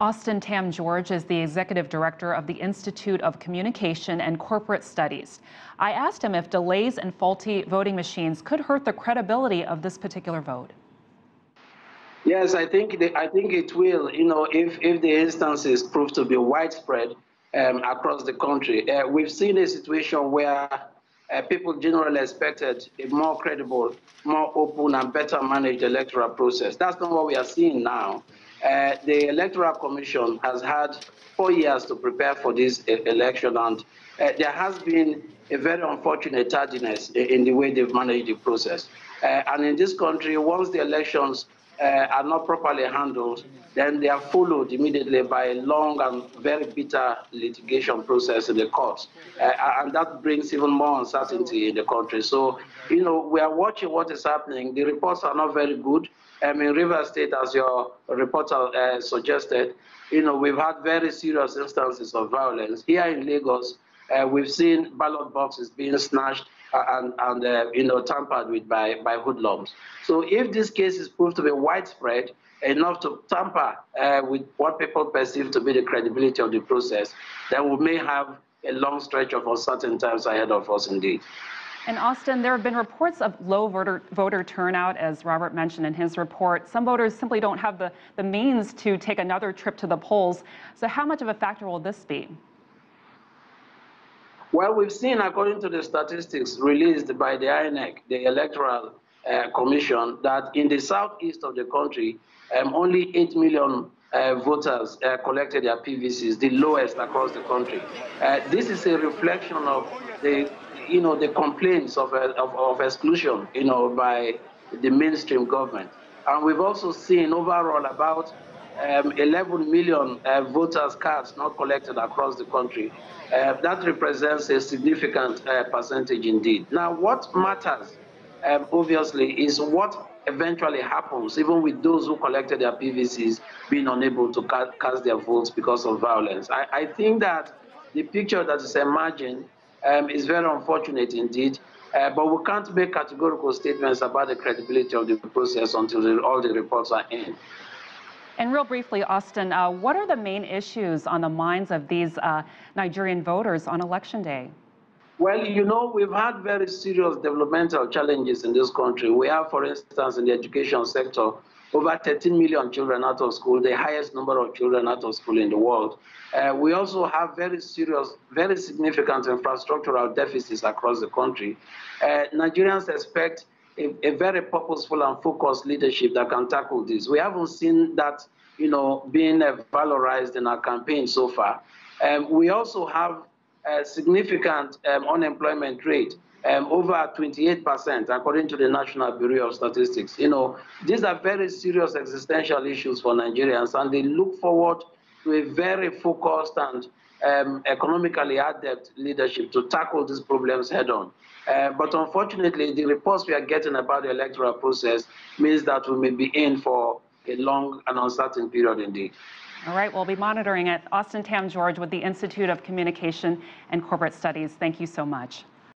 Austin Tam-George is the executive director of the Institute of Communication and Corporate Studies. I asked him if delays and faulty voting machines could hurt the credibility of this particular vote. Yes, I think it will. If the instances prove to be widespread across the country, we've seen a situation where people generally expected a more credible, more open, and better managed electoral process. That's not what we are seeing now. The Electoral Commission has had 4 years to prepare for this election, and there has been a very unfortunate tardiness in the way they've managed the process. And in this country, once the elections are not properly handled, then they are followed immediately by a long and very bitter litigation process in the courts. And that brings even more uncertainty in the country. So, we are watching what is happening. The reports are not very good. In Rivers State, as your reporter suggested, we've had very serious instances of violence. Here in Lagos, we've seen ballot boxes being snatched and tampered with by hoodlums. So if these cases prove to be widespread enough to tamper with what people perceive to be the credibility of the process, then we may have a long stretch of uncertain times ahead of us indeed. And Austin, there have been reports of low voter turnout, as Robert mentioned in his report. Some voters simply don't have the means to take another trip to the polls. So how much of a factor will this be? Well, we've seen, according to the statistics released by the INEC, the Electoral Commission, that in the southeast of the country, only 8 million voters collected their PVCs, the lowest across the country. This is a reflection of the complaints of exclusion, by the mainstream government. And we've also seen overall about 11 million voters' cards not collected across the country. That represents a significant percentage indeed. Now, what matters, obviously, is what eventually happens, even with those who collected their PVCs being unable to cast their votes because of violence. I think that the picture that is emerging is very unfortunate indeed, but we can't make categorical statements about the credibility of the process until all the reports are in. And real briefly, Austin, what are the main issues on the minds of these Nigerian voters on Election Day? Well, we've had very serious developmental challenges in this country. We have, for instance, in the education sector, over 13 million children out of school, the highest number of children out of school in the world. We also have very serious, very significant infrastructural deficits across the country. Nigerians expect a very purposeful and focused leadership that can tackle this. We haven't seen that, being valorized in our campaign so far. We also have a significant unemployment rate, over 28%, according to the National Bureau of Statistics. These are very serious existential issues for Nigerians, and they look forward to a very focused and economically adept leadership to tackle these problems head-on. But unfortunately, the reports we are getting about the electoral process means that we may be in for a long and uncertain period indeed. All right, we'll be monitoring it. Austin Tam-George with the Institute of Communication and Corporate Studies, thank you so much.